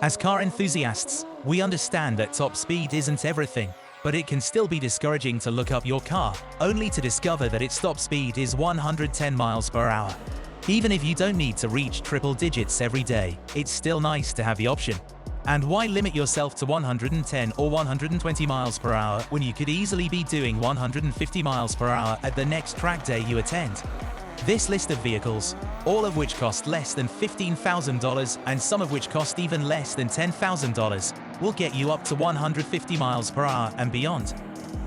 As car enthusiasts, we understand that top speed isn't everything, but it can still be discouraging to look up your car, only to discover that its top speed is 110 miles per hour. Even if you don't need to reach triple digits every day, it's still nice to have the option. And why limit yourself to 110 or 120 miles per hour when you could easily be doing 150 miles per hour at the next track day you attend? This list of vehicles, all of which cost less than $15,000 and some of which cost even less than $10,000, will get you up to 150 miles per hour and beyond.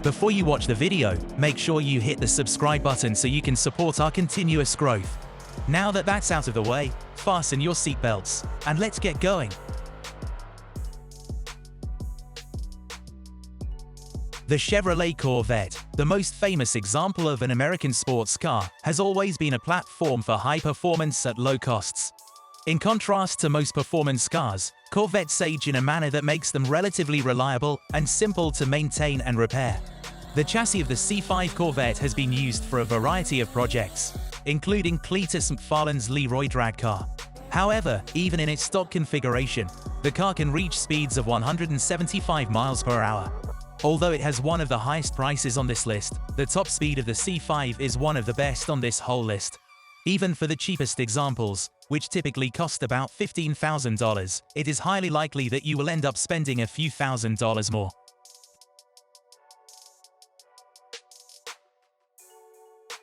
Before you watch the video, make sure you hit the subscribe button so you can support our continuous growth. Now that that's out of the way, fasten your seatbelts, and let's get going. The Chevrolet Corvette, the most famous example of an American sports car, has always been a platform for high performance at low costs. In contrast to most performance cars, Corvettes age in a manner that makes them relatively reliable and simple to maintain and repair. The chassis of the C5 Corvette has been used for a variety of projects, including Cletus McFarlane's Leroy drag car. However, even in its stock configuration, the car can reach speeds of 175 miles per hour. Although it has one of the highest prices on this list, the top speed of the C5 is one of the best on this whole list. Even for the cheapest examples, which typically cost about $15,000, it is highly likely that you will end up spending a few $1,000s more.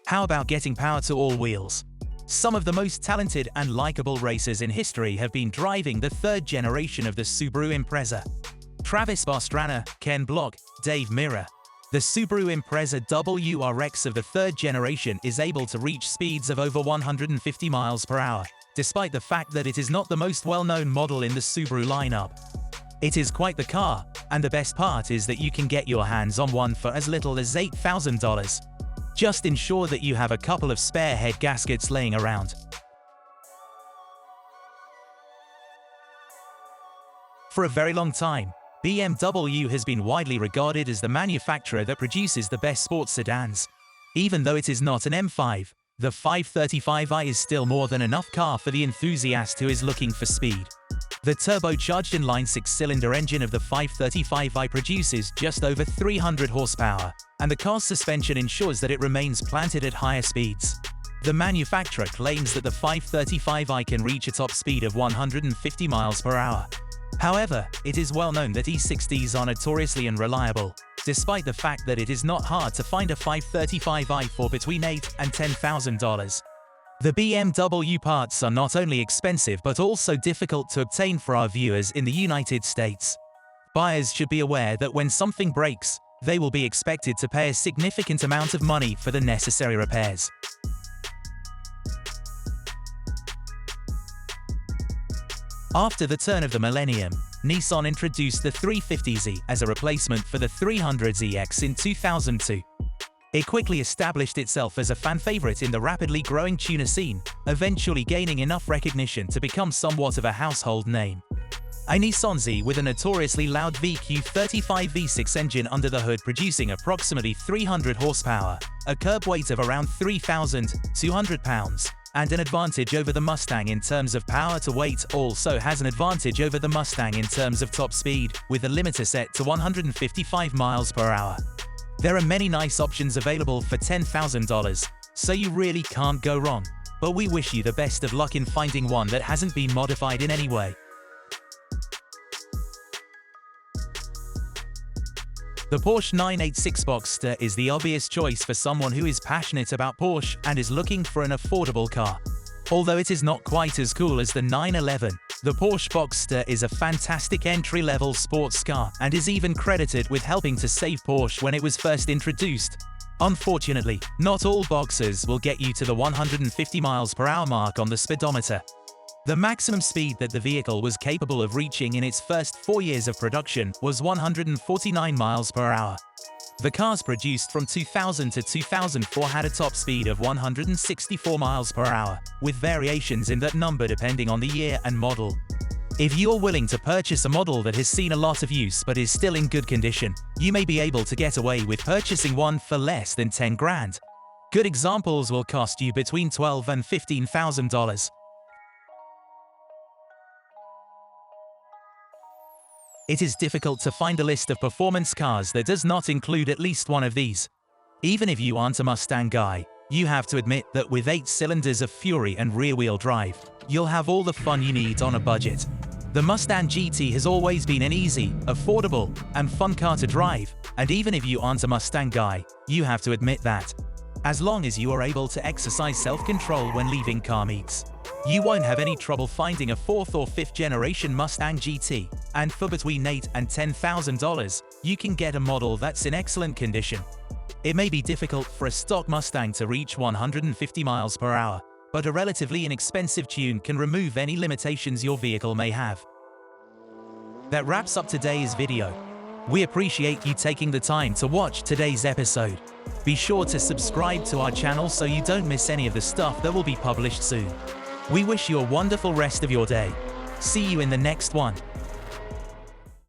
How about getting power to all wheels? Some of the most talented and likable racers in history have been driving the third generation of the Subaru Impreza. Travis Pastrana, Ken Block, Dave Mirra. The Subaru Impreza WRX of the third generation is able to reach speeds of over 150 miles per hour, despite the fact that it is not the most well-known model in the Subaru lineup. It is quite the car, and the best part is that you can get your hands on one for as little as $8,000. Just ensure that you have a couple of spare head gaskets laying around. For a very long time, BMW has been widely regarded as the manufacturer that produces the best sports sedans. Even though it is not an M5, the 535i is still more than enough car for the enthusiast who is looking for speed. The turbocharged inline six-cylinder engine of the 535i produces just over 300 horsepower, and the car's suspension ensures that it remains planted at higher speeds. The manufacturer claims that the 535i can reach a top speed of 150 miles per hour. However, it is well known that E60s are notoriously unreliable, despite the fact that it is not hard to find a 535i for between $8,000 and $10,000. The BMW parts are not only expensive but also difficult to obtain for our viewers in the United States. Buyers should be aware that when something breaks, they will be expected to pay a significant amount of money for the necessary repairs. After the turn of the millennium, Nissan introduced the 350Z as a replacement for the 300ZX in 2002. It quickly established itself as a fan favorite in the rapidly growing tuner scene, eventually gaining enough recognition to become somewhat of a household name. A Nissan Z with a notoriously loud VQ35 V6 engine under the hood producing approximately 300 horsepower, a curb weight of around 3,200 pounds, and an advantage over the Mustang in terms of power to weight, also has an advantage over the Mustang in terms of top speed, with the limiter set to 155 miles per hour. There are many nice options available for $10,000, so you really can't go wrong, but we wish you the best of luck in finding one that hasn't been modified in any way. The Porsche 986 Boxster is the obvious choice for someone who is passionate about Porsche and is looking for an affordable car. Although it is not quite as cool as the 911, the Porsche Boxster is a fantastic entry-level sports car and is even credited with helping to save Porsche when it was first introduced. Unfortunately, not all Boxsters will get you to the 150 miles per hour mark on the speedometer. The maximum speed that the vehicle was capable of reaching in its first 4 years of production was 149 miles per hour. The cars produced from 2000 to 2004 had a top speed of 164 miles per hour, with variations in that number depending on the year and model. If you're willing to purchase a model that has seen a lot of use but is still in good condition, you may be able to get away with purchasing one for less than 10 grand. Good examples will cost you between $12,000 and $15,000. It is difficult to find a list of performance cars that does not include at least one of these. Even if you aren't a Mustang guy, you have to admit that with 8 cylinders of fury and rear-wheel drive, you'll have all the fun you need on a budget. The Mustang GT has always been an easy, affordable, and fun car to drive, and even if you aren't a Mustang guy, you have to admit that. As long as you are able to exercise self-control when leaving car meets, you won't have any trouble finding a 4th or 5th generation Mustang GT, and for between $8,000 and $10,000, you can get a model that's in excellent condition. It may be difficult for a stock Mustang to reach 150 miles per hour, but a relatively inexpensive tune can remove any limitations your vehicle may have. That wraps up today's video. We appreciate you taking the time to watch today's episode. Be sure to subscribe to our channel so you don't miss any of the stuff that will be published soon. We wish you a wonderful rest of your day. See you in the next one.